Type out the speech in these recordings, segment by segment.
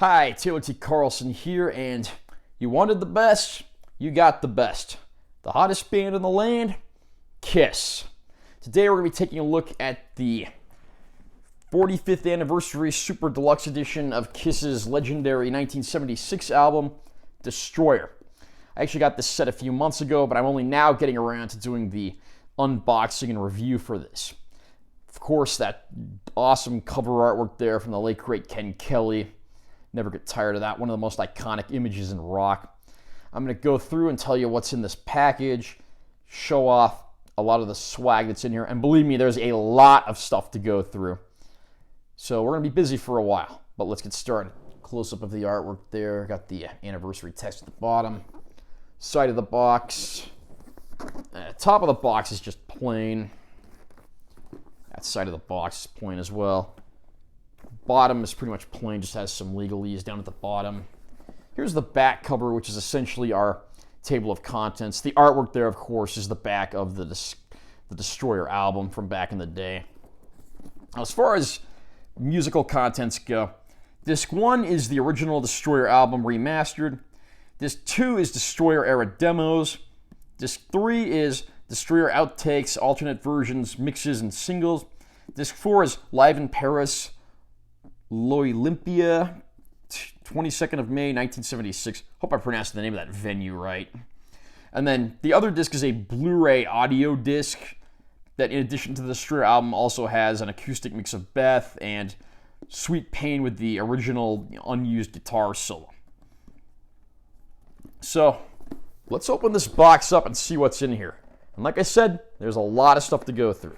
Hi, Taylor T. Carlson here, and you wanted the best, you got the best. The hottest band in the land, Kiss. Today we're going to be taking a look at the 45th anniversary Super Deluxe edition of Kiss's legendary 1976 album, Destroyer. I actually got this set a few months ago, but I'm only now getting around to doing the unboxing and review for this. Of course, that awesome cover artwork there from the late great Ken Kelly. Never get tired of that. One of the most iconic images in rock. I'm going to go through and tell you what's in this package, show off a lot of the swag that's in here, and believe me, there's a lot of stuff to go through. So we're going to be busy for a while, but let's get started. Close-up of the artwork there. Got the anniversary text at the bottom. Side of the box. Top of the box is just plain. That side of the box is plain as well. Bottom is pretty much plain, just has some legalese down at the bottom. Here's the back cover, which is essentially our table of contents. The artwork there, of course, is the back of the Destroyer album from back in the day. Now, as far as musical contents go, Disc 1 is the original Destroyer album remastered. Disc 2 is Destroyer era demos. Disc 3 is Destroyer outtakes, alternate versions, mixes, and singles. Disc 4 is Live in Paris, L'Olympia, 22nd of May, 1976. Hope I pronounced the name of that venue right. And then the other disc is a Blu-ray audio disc that, in addition to the Destroyer album, also has an acoustic mix of Beth and Sweet Pain with the original unused guitar solo. So, let's open this box up and see what's in here. And like I said, there's a lot of stuff to go through.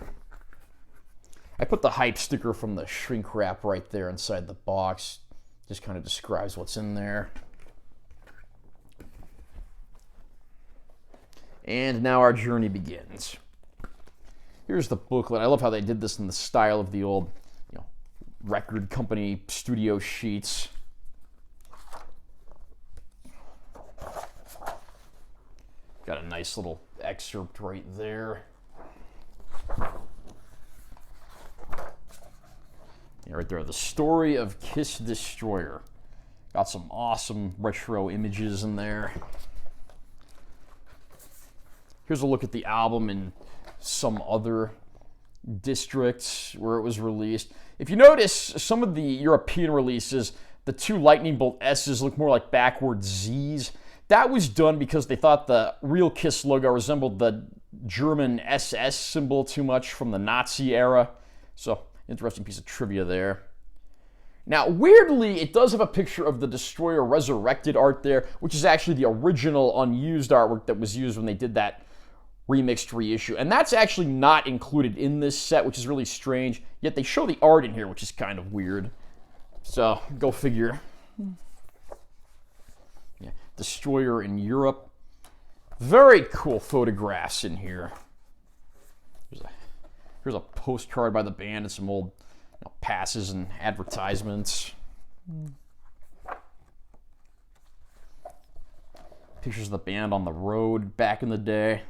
I put the hype sticker from the shrink wrap right there inside the box. Just kind of describes what's in there. And now our journey begins. Here's the booklet. I love how they did this in the style of the old, record company studio sheets. Got a nice little excerpt right there. Yeah, right there, the story of Kiss Destroyer. Got some awesome retro images in there. Here's a look at the album in some other districts where it was released. If you notice, some of the European releases, the two lightning bolt S's look more like backward Z's. That was done because they thought the real Kiss logo resembled the German SS symbol too much from the Nazi era. So, interesting piece of trivia there. Now, weirdly, it does have a picture of the Destroyer Resurrected art there, which is actually the original unused artwork that was used when they did that remixed reissue. And that's actually not included in this set, which is really strange. Yet they show the art in here, which is kind of weird. So, go figure. Yeah, Destroyer in Europe. Very cool photographs in here. Here's a postcard by the band and some old passes and advertisements. Pictures of the band on the road back in the day.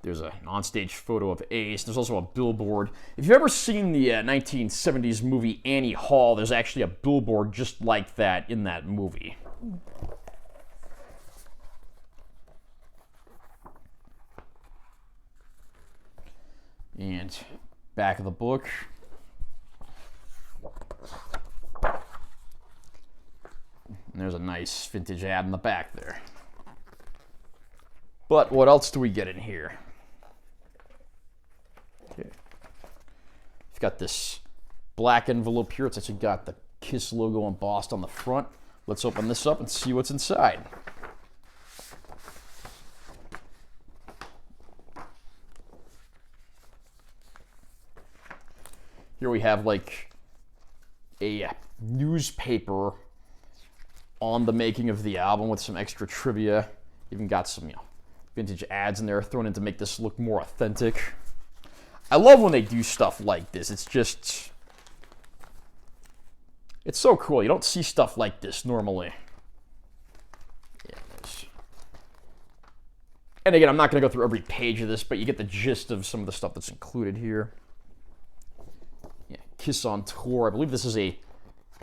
There's an onstage photo of Ace. There's also a billboard. If you've ever seen the 1970s movie Annie Hall, there's actually a billboard just like that in that movie. And back of the book. And there's a nice vintage ad in the back there. But what else do we get in here? Okay. We've got this black envelope here. It's actually got the Kiss logo embossed on the front. Let's open this up and see what's inside. Here we have like a newspaper on the making of the album with some extra trivia. Even got some, vintage ads in there thrown in to make this look more authentic. I love when they do stuff like this. It's so cool. You don't see stuff like this normally. Yeah, And again, I'm not going to go through every page of this, but you get the gist of some of the stuff that's included here. Yeah, Kiss on Tour. I believe this is a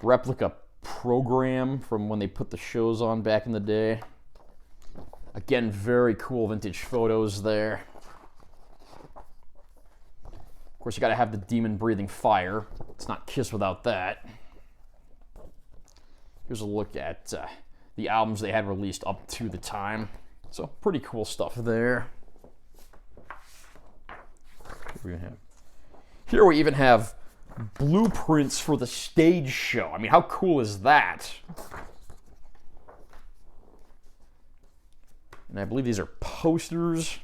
replica program from when they put the shows on back in the day. Again, very cool vintage photos there. Of course, you got to have the demon-breathing fire. It's not Kiss without that. Here's a look at the albums they had released up to the time. So, pretty cool stuff there. Here we even have blueprints for the stage show. I mean, how cool is that? And I believe these are posters.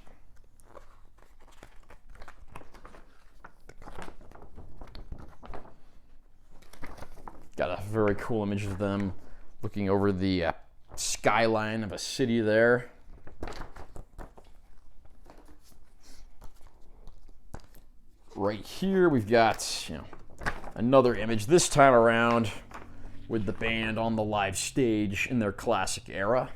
Got a very cool image of them looking over the skyline of a city there. Right here, we've got, another image, this time around with the band on the live stage in their classic era.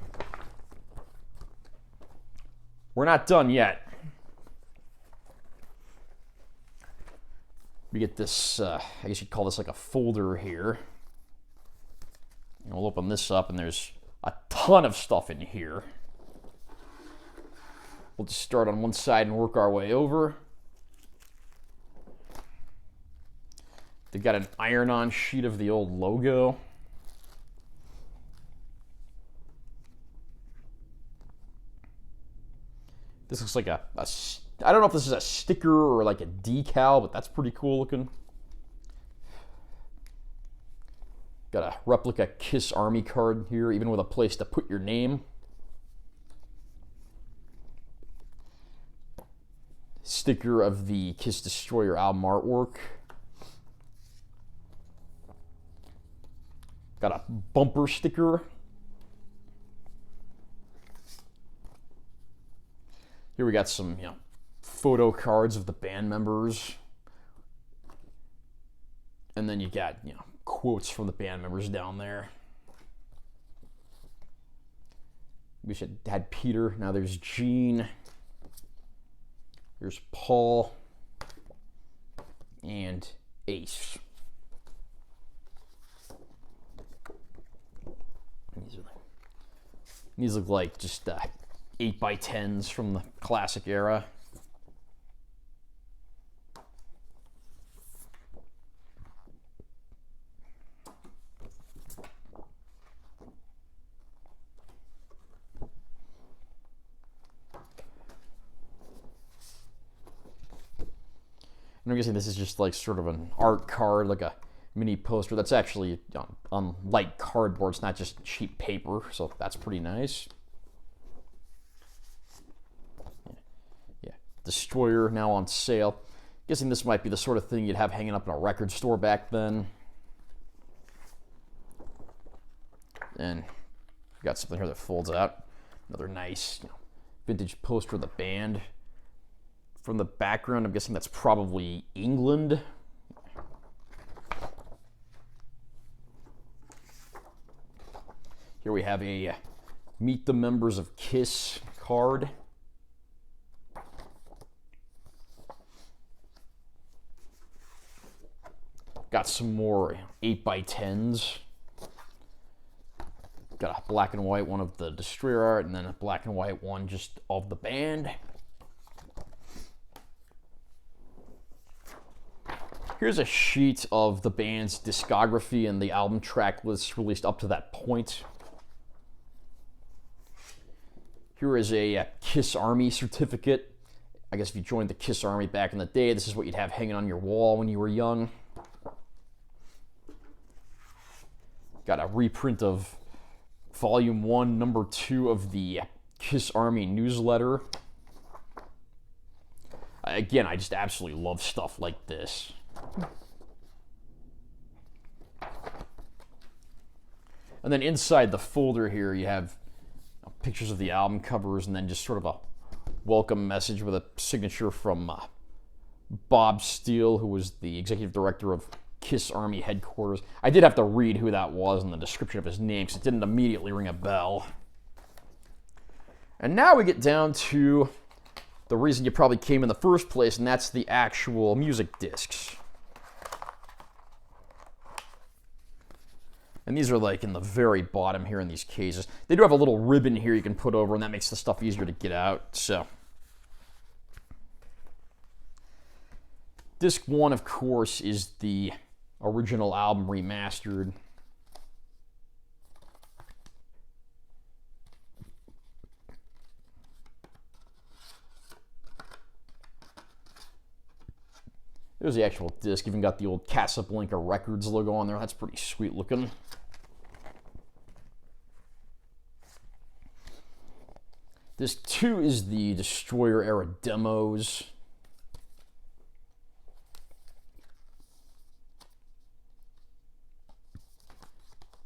We're not done yet. We get this, I guess you'd call this like a folder here. And we'll open this up, and there's a ton of stuff in here. We'll just start on one side and work our way over. They've got an iron-on sheet of the old logo. This looks like I don't know if this is a sticker or like a decal, but that's pretty cool looking. Got a replica Kiss Army card here, even with a place to put your name. Sticker of the Kiss Destroyer album artwork. Got a bumper sticker. Here we got some, photo cards of the band members. And then you got, quotes from the band members down there. We had Peter, now there's Gene. There's Paul. And Ace. These look like just 8x10s from the classic era. And I'm guessing this is just like sort of an art card, like a mini poster that's actually on light cardboard. It's not just cheap paper, so that's pretty nice. Yeah, Destroyer now on sale. Guessing this might be the sort of thing you'd have hanging up in a record store back then. And we've got something here that folds out. Another nice vintage poster of the band. From the background, I'm guessing that's probably England. Here we have a Meet the Members of Kiss card. Got some more 8x10s. Got a black and white one of the Destroyer art, and then a black and white one just of the band. Here's a sheet of the band's discography and the album track lists released up to that point. Here is a Kiss Army certificate. I guess if you joined the Kiss Army back in the day, this is what you'd have hanging on your wall when you were young. Got a reprint of Volume 1, Number 2 of the Kiss Army newsletter. Again, I just absolutely love stuff like this. And then inside the folder here, you have pictures of the album covers and then just sort of a welcome message with a signature from Bob Steele, who was the executive director of Kiss Army headquarters. I did have to read who that was in the description of his name because it didn't immediately ring a bell. And now we get down to the reason you probably came in the first place, and that's the actual music discs. And these are like in the very bottom here in these cases. They do have a little ribbon here you can put over, and that makes the stuff easier to get out. So, disc 1, of course, is the original album remastered. There's the actual disc. Even got the old Casablanca Records logo on there. That's pretty sweet looking. Disc 2 is the Destroyer era demos.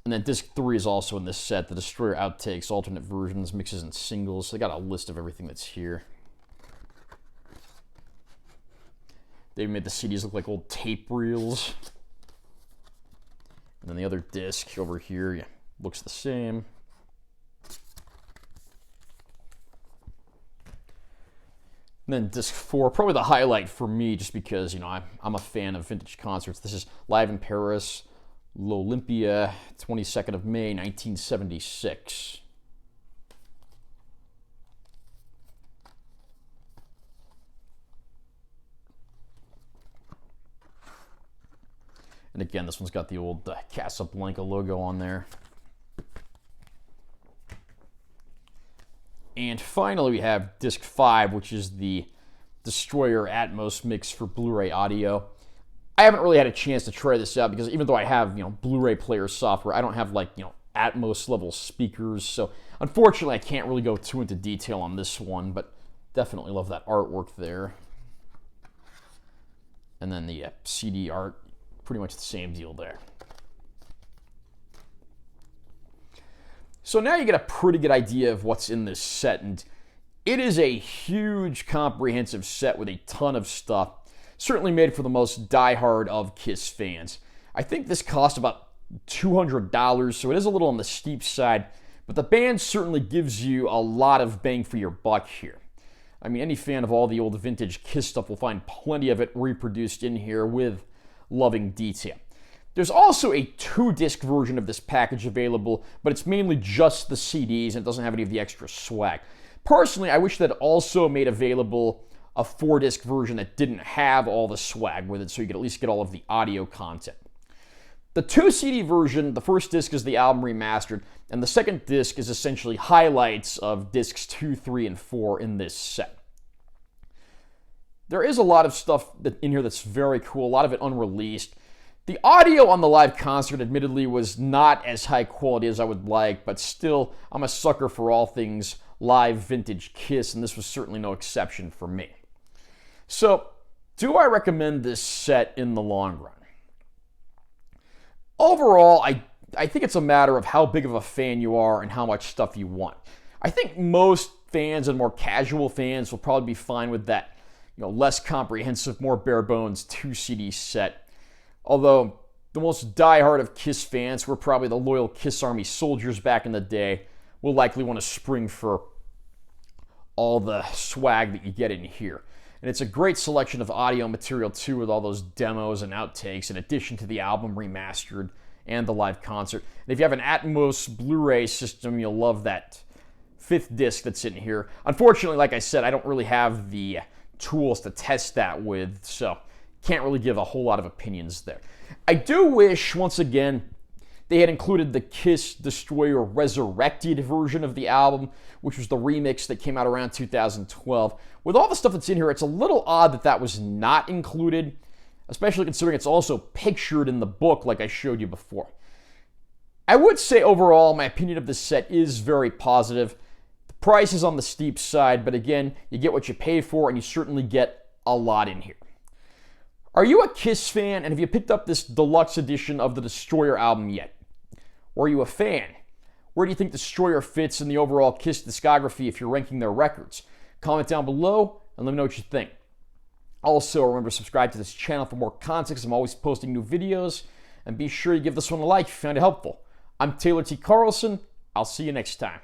And then disc 3 is also in this set. The Destroyer outtakes, alternate versions, mixes, and singles. So they got a list of everything that's here. They made the CDs look like old tape reels. And then the other disc over here, yeah, looks the same. And then disc 4, probably the highlight for me, just because, you know, I'm a fan of vintage concerts. This is Live in Paris, L'Olympia, 22nd of May, 1976. And again, this one's got the old Casablanca logo on there. And finally, we have disc 5, which is the Destroyer Atmos mix for Blu-ray audio. I haven't really had a chance to try this out because even though I have, you know, Blu-ray player software, I don't have, like, you know, Atmos level speakers. So unfortunately, I can't really go too into detail on this one, but definitely love that artwork there. And then the CD art, pretty much the same deal there. So now you get a pretty good idea of what's in this set, and it is a huge, comprehensive set with a ton of stuff. Certainly made for the most diehard of Kiss fans. I think this cost about $200, so it is a little on the steep side, but the band certainly gives you a lot of bang for your buck here. I mean, any fan of all the old vintage Kiss stuff will find plenty of it reproduced in here with loving detail. There's also a 2-disc version of this package available, but it's mainly just the CDs and it doesn't have any of the extra swag. Personally, I wish that also made available a 4-disc version that didn't have all the swag with it, so you could at least get all of the audio content. The 2-CD version, the first disc is the album remastered, and the second disc is essentially highlights of discs 2, 3, and 4 in this set. There is a lot of stuff in here that's very cool, a lot of it unreleased. The audio on the live concert, admittedly, was not as high quality as I would like, but still, I'm a sucker for all things live vintage Kiss, and this was certainly no exception for me. So, do I recommend this set in the long run? Overall, I think it's a matter of how big of a fan you are and how much stuff you want. I think most fans and more casual fans will probably be fine with that, you know, less comprehensive, more bare bones 2-CD set. Although the most diehard of Kiss fans, who were probably the loyal Kiss Army soldiers back in the day, will likely want to spring for all the swag that you get in here. And it's a great selection of audio material too, with all those demos and outtakes, in addition to the album remastered and the live concert. And if you have an Atmos Blu-ray system, you'll love that 5th disc that's in here. Unfortunately, like I said, I don't really have the tools to test that with, so can't really give a whole lot of opinions there. I do wish, once again, they had included the Kiss Destroyer Resurrected version of the album, which was the remix that came out around 2012. With all the stuff that's in here, it's a little odd that that was not included, especially considering it's also pictured in the book like I showed you before. I would say overall, my opinion of this set is very positive. The price is on the steep side, but again, you get what you pay for, and you certainly get a lot in here. Are you a Kiss fan, and have you picked up this deluxe edition of the Destroyer album yet? Or are you a fan? Where do you think Destroyer fits in the overall Kiss discography if you're ranking their records? Comment down below and let me know what you think. Also, remember to subscribe to this channel for more content, because I'm always posting new videos, and be sure you give this one a like if you found it helpful. I'm Taylor T. Carlson. I'll see you next time.